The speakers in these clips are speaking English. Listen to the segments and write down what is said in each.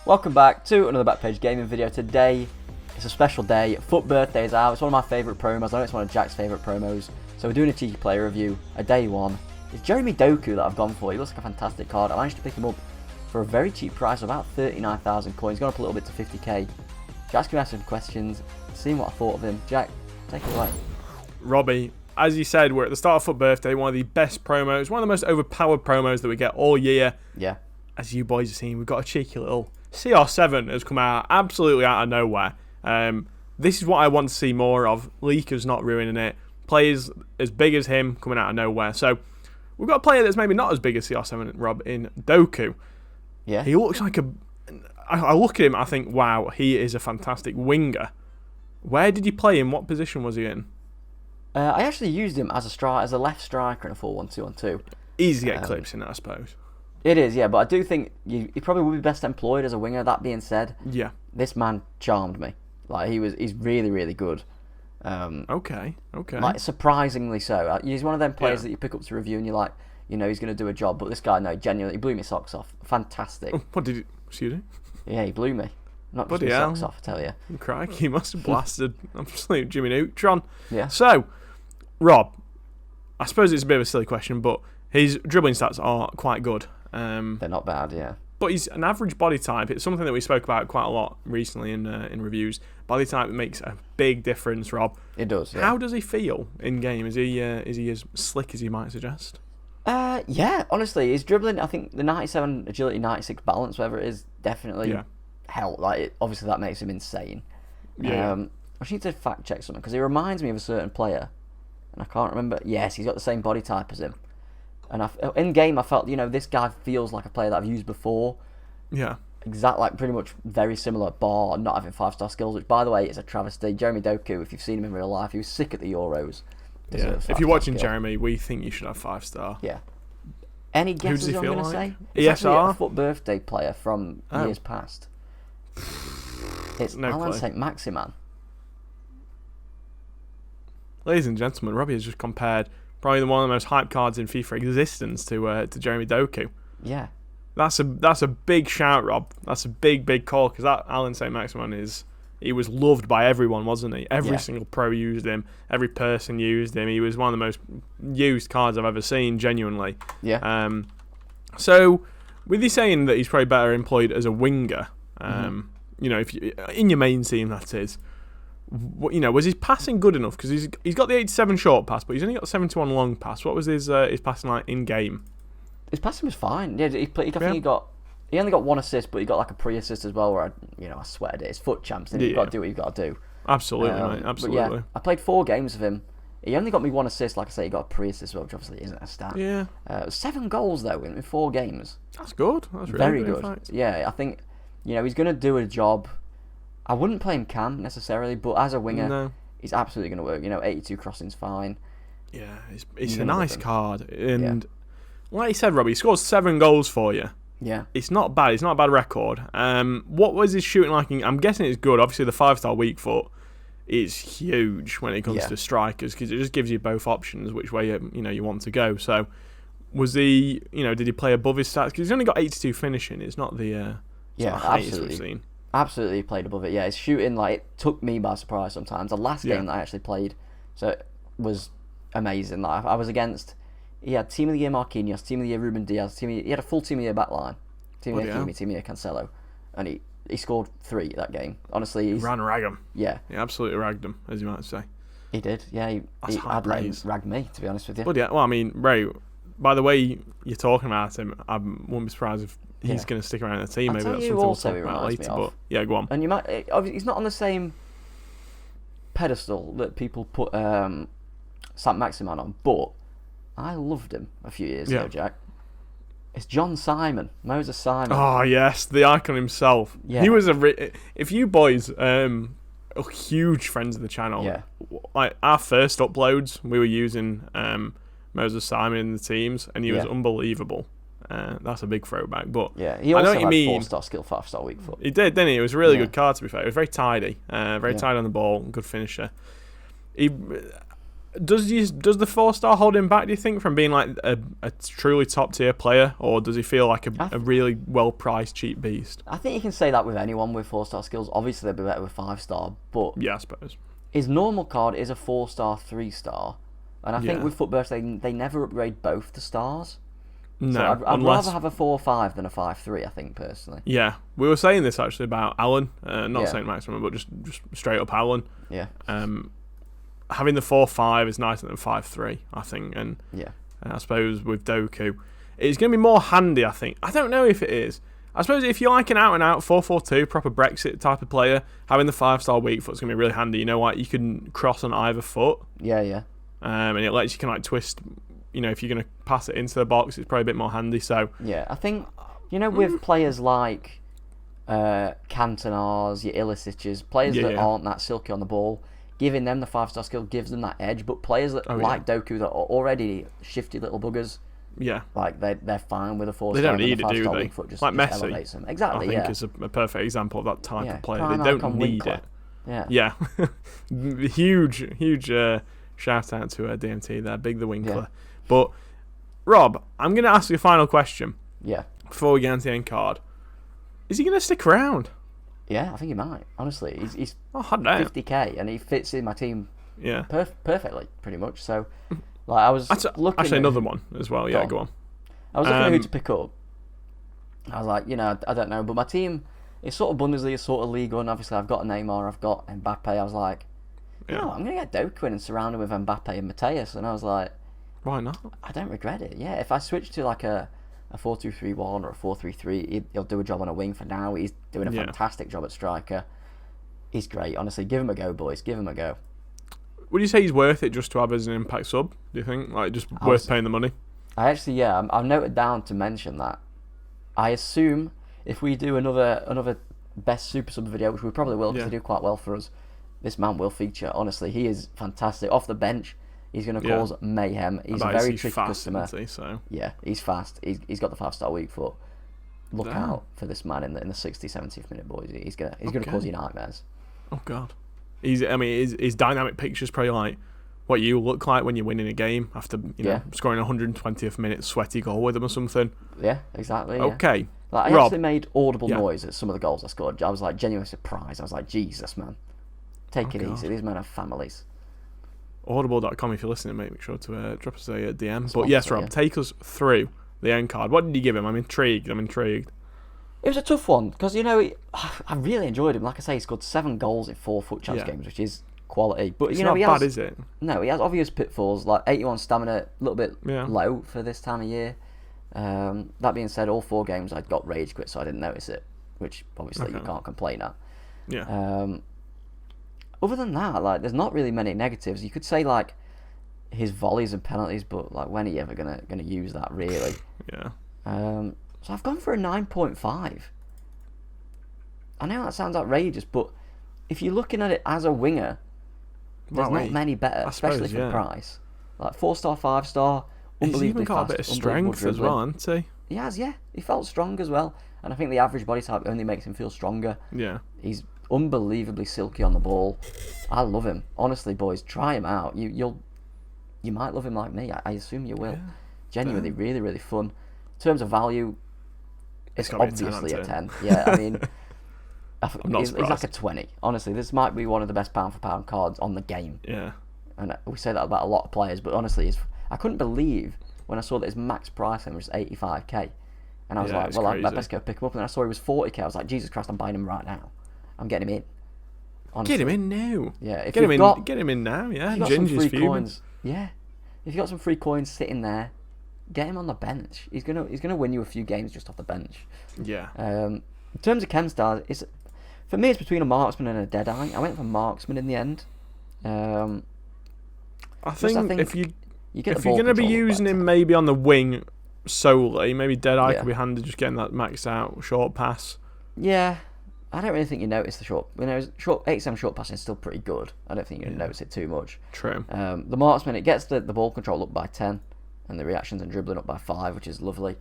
Welcome back to another Backpage Gaming video. Today, it's a special day. FUT Birthday is out. It's one of my favourite promos. I know it's one of Jack's favourite promos. So we're doing a cheeky player review, a day one. It's Jeremy Doku that I've gone for. He looks like a fantastic card. I managed to pick him up for a very cheap price of about 39,000 coins. Gone up a little bit to 50k. Jack's going to ask some questions, seeing what I thought of him. Jack, take it away. Robbie, as you said, we're at the start of FUT Birthday, one of the best promos, one of the most overpowered promos that we get all year. Yeah. As you boys have seen, we've got a cheeky little CR7 has come out absolutely out of nowhere. This is what I want to see more of. Leakers not ruining it. Players as big as him coming out of nowhere. So we've got a player that's maybe not as big as CR7, Rob, in Doku. Yeah. He looks like a... I look at him, I think, wow, he is a fantastic winger. Where did you play him? What position was he in? I actually used him as a left striker in a 4-1-2-on-2. Easy to get clips in it, I suppose. It is, yeah, but I do think he probably would be best employed as a winger. That being said, yeah, this man charmed me. Like he's really, really good. Okay. Like surprisingly so. He's one of them players that you pick up to review and you're like, you know, he's going to do a job. But this guy, no, genuinely, he blew my socks off. Fantastic. Oh, what did he? Excuse me? Yeah, he blew me. Not just my socks off, I tell you. Crikey, he must have blasted absolute Jimmy Neutron. Yeah. So, Rob, I suppose it's a bit of a silly question, but his dribbling stats are quite good. They're not bad, yeah. But he's an average body type. It's something that we spoke about quite a lot recently in reviews. Body type makes a big difference, Rob. It does, yeah. How does he feel in game? Is he as slick as you might suggest? Yeah, honestly, his dribbling, I think the 97 agility, 96 balance, whatever it is, definitely helped. Like, obviously that makes him insane. Yeah. I just need to fact check something, because he reminds me of a certain player, and I can't remember. Yes, he's got the same body type as him. And in game, I felt, you know, this guy feels like a player that I've used before. Yeah. Like pretty much very similar, bar not having 5-star skills, which, by the way, is a travesty. Jeremy Doku, if you've seen him in real life, he was sick at the Euros. Yeah. If you're watching Jeremy, we think you should have 5-star. Yeah. Any guesses what I'm going to say? It's ESR? a FUT Birthday player from years past. It's Alan St. Maximan. Ladies and gentlemen, Robbie has just compared probably one of the most hyped cards in FIFA existence to Jeremy Doku. Yeah. That's a big shout, Rob. That's a big call, because that Alan St. Maximan he was loved by everyone, wasn't he? Every single pro used him. Every person used him. He was one of the most used cards I've ever seen, genuinely. Yeah. So, with you saying that he's probably better employed as a winger, you know, if you, in your main team, that is, you know, was his passing good enough? Because he's got the 87 short pass, but he's only got the 71 long pass. What was his passing like in game? His passing was fine. Yeah, I think he only got one assist, but he got like a pre-assist as well, where I sweated it. It's FUT Champs, and you've got to do what you've got to do. Absolutely, mate. Absolutely. But yeah, I played 4 games of him. He only got me 1 assist. Like I say, he got a pre-assist, which obviously isn't a stat. Yeah. 7 goals though in 4 games. That's good. That's really very good. good. Yeah, I think he's going to do a job. I wouldn't play him cam necessarily, but as a winger, he's absolutely going to work. 82 crossings, fine. Yeah, it's a nice card, and like you said, Robbie, he scores 7 goals for you. Yeah, it's not bad. It's not a bad record. What was his shooting like? I'm guessing it's good. Obviously, the 5-star weak foot is huge when it comes to strikers, because it just gives you both options which way you want to go. So, was he? Did he play above his stats? Because he's only got 82 finishing. It's not the highest we've seen. Absolutely played above it. Yeah, his shooting it took me by surprise sometimes. The last game that I actually played, so it was amazing. Like I was against. He had Team of the Year Marquinhos, Team of the Year Ruben Diaz, he had a full Team of the Year backline. Team of the Year Kimi, Team of the Year Cancelo. And he scored 3 that game. Honestly, he ran rag him. Yeah. He absolutely ragged him, as you might say. He did, yeah. I'd let him rag me, to be honest with you. But yeah, well, I mean, Ray, by the way you're talking about him, I wouldn't be surprised if he's going to stick around the team. Maybe that's something we'll talk about later. But yeah, go on. And he's not on the same pedestal that people put St. Maximan on, but I loved him a few years ago, Jack. It's John Simon, Moses Simon. Oh yes, the icon himself. Yeah. He was if you boys are huge friends of the channel, like our first uploads, we were using Moses Simon in the teams, and he was unbelievable. That's a big throwback, but he also had 4-star skill, 5-star weak foot. He did, didn't he? It was a really good card, to be fair. It was very tidy, tidy on the ball, good finisher. Does the 4-star hold him back, do you think, from being like a truly top-tier player, or does he feel like a really well-priced, cheap beast? I think you can say that with anyone with 4-star skills. Obviously, they'd be better with 5-star, but yeah, I suppose his normal card is a 4-star, 3-star, and I think with FUT Birthday, they never upgrade both the stars. No, so I'd rather have a 4-5 than a 5-3, I think, personally. Yeah, we were saying this actually about Alan, not Saint Maximum, but just straight up Alan. Yeah. Having the 4-5 is nicer than 5-3, I think, and yeah, I suppose with Doku, it's going to be more handy. I think. I don't know if it is. I suppose if you're like an out-and-out 4-4-2 proper Brexit type of player, having the 5-star weak foot's going to be really handy. You know, like you can cross on either foot. Yeah. And it lets you kind of like twist. You know, if you're going to pass it into the box, it's probably a bit more handy. So yeah, I think with players like Cantonars, your Illicitches, players that aren't that silky on the ball, giving them the 5-star skill gives them that edge. But players that Doku that are already shifty little buggers, like they're fine with a 4-star. They don't need it, do they? Just Messi, elevates them. Exactly. I think is a perfect example of that type of player. Prime They don't icon need Winkler. it. Yeah. huge shout out to DMT there, Big the Winkler. Yeah. But Rob, I'm going to ask you a final question. Yeah. Before we get into the end card, is he going to stick around? Yeah, I think he might. Honestly, he's 50k and he fits in my team. Yeah. Perfectly, pretty much. So, like, I was looking. Actually, another one as well. Yeah, go on. I was looking at who to pick up. I was like, I don't know, but my team is sort of Bundesliga, sort of Liga, and obviously I've got Neymar, I've got Mbappe. I was like, I'm going to get Doku in and surround him with Mbappe and Mateus, and I was like, why not? I don't regret it. Yeah, if I switch to like a 4-2-3-1 or a 4-3-3, he'll do a job on a wing for now. He's doing a fantastic job at striker. He's great, honestly. Give him a go, boys. Give him a go. Would you say he's worth it just to have as an impact sub? Do you think, like, just worth paying the money? I actually, I've noted down to mention that. I assume if we do another best super sub video, which we probably will because they do quite well for us, this man will feature. Honestly, he is fantastic off the bench. He's going to cause mayhem. He's a very tricky customer. Isn't he? So. Yeah, he's fast. He's got the 5-star weak foot. Look out for this man in the 60th, 70th minute, boys. He's gonna cause you nightmares. Oh God, his dynamic picture's probably like what you look like when you're winning a game after scoring 120th minute sweaty goal with him or something. Yeah, exactly. Okay, yeah. Like, I actually made audible noise at some of the goals I scored. I was like genuinely surprised. I was like, Jesus, man, take it easy. These men have families. Audible.com, if you're listening, mate, make sure to drop us a DM. But yes, Rob, take us through the end card. What did you give him? I'm intrigued. It was a tough one because I really enjoyed him. Like I say, he scored 7 goals in 4 FUT Champs games, which is quality. But it's not bad, is it? No, he has obvious pitfalls, like 81 stamina, a little bit low for this time of year. That being said, all 4 games I'd got rage quit, so I didn't notice it, which obviously you can't complain at. Yeah. Other than that, like, there's not really many negatives. You could say like his volleys and penalties, but like, when are you ever gonna use that really? Yeah. So I've gone for a 9.5. I know that sounds outrageous, but if you're looking at it as a winger, there's not many better, especially for the price. Like 4-star, 5-star, unbelievably fast. He's even got a bit of strength as well, hasn't he? He has, yeah. He felt strong as well, and I think the average body type only makes him feel stronger. Yeah. He's unbelievably silky on the ball. I love him. Honestly, boys, try him out. You might love him like me. I assume you will. Yeah. Genuinely, really, really fun. In terms of value, it's obviously a 10. Yeah, I mean, he's like a 20. Honestly, this might be one of the best pound for pound cards on the game. Yeah. And we say that about a lot of players, but honestly, I couldn't believe when I saw that his max price was 85k. And I was like, well, I best go pick him up. And I saw he was 40k. I was like, Jesus Christ, I'm buying him right now. I'm getting him in. Honestly. Get him in now. Yeah, get him in now. Yeah, if you've got some free coins. Yeah, if you got some free coins sitting there, get him on the bench. He's gonna win you a few games just off the bench. Yeah. In terms of chem stars, for me it's between a marksman and a deadeye. I went for marksman in the end. I think if you're gonna be using him maybe on the wing solely, maybe deadeye could be handy, just getting that maxed out short pass. Yeah. I don't really think you notice the short 8-7 short passing is still pretty good. I don't think you notice it too much. True. The marksman, it gets the ball control up by 10 and the reactions and dribbling up by 5, which is lovely.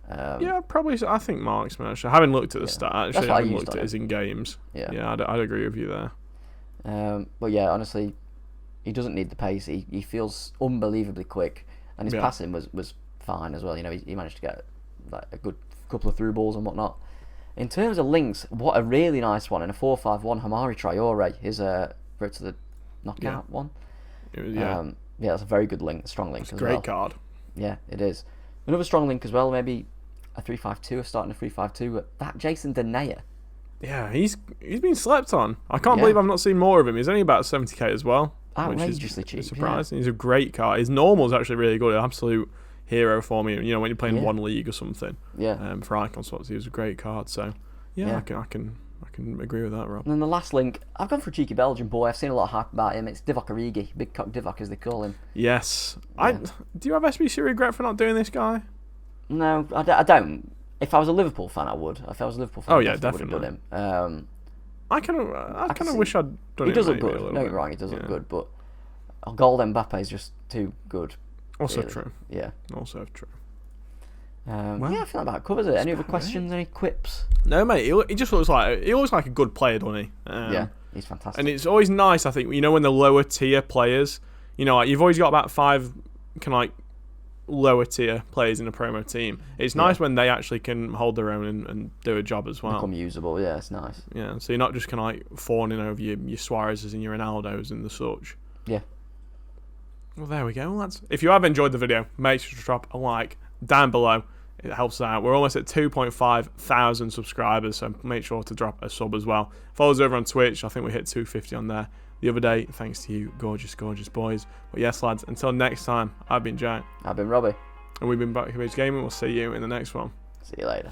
Yeah, probably. I think marksman. Actually, having looked at the stat, actually, I haven't looked at his in games. Yeah, I'd agree with you there. But yeah, honestly, He doesn't need the pace. He feels unbelievably quick, and his passing was fine as well. You know, he managed to get like a good couple of through balls and whatnot. In terms of links, what a really nice one in a 4-5-1. Hamari Traore, his road to the knockout one. Yeah, that's a very good link, strong link as well. Great card. Yeah, it is. Another strong link as well, maybe a 3-5-2, starting a 3-5-2. That Jason Denayer. Yeah, he's been slept on. I can't believe I've not seen more of him. He's only about 70k as well. Outrageously cheap. Surprising. He's a great card. His normal's actually really good. An absolute hero for me. You know, when you're playing one league or something. Yeah. For icon slots, he was a great card. So I can agree with that, Rob. And then the last link, I've gone for a cheeky Belgian boy. I've seen a lot of hype about him. It's Divock Origi, Big Cock Divock as they call him. Yes. Do you have SBC regret for not doing this guy? No, I don't. If I was a Liverpool fan, I would. If I was a Liverpool fan, I definitely would have done him. I kind of wish I'd done it. He does look good. Don't get me wrong, he does look good, but Gold Mbappe is just too good. Also really. true. Yeah. Also true. I think that about covers it. Any other questions? Any quips? No, mate. He just looks like a good player, doesn't he? Yeah, he's fantastic. And it's always nice, I think, you know, when the lower tier players, you know, like you've always got about 5 kind of like lower tier players in a promo team. It's nice when they actually can hold their own and do a job as well. Become usable. Yeah, it's nice. Yeah, so you're not just kind of like fawning over your Suarez's and your Ronaldos and the such. Yeah. Well, there we go, lads. If you have enjoyed the video, make sure to drop a like down below. It helps out. We're almost at 2.5 thousand subscribers, so make sure to drop a sub as well. Follow us over on Twitch. I think we hit 250 on there the other day, thanks to you gorgeous boys. But yes, lads, until next time, I've been Jack. I've been Robbie. And we've been Back to Gaming. We'll see you in the next one. See you later.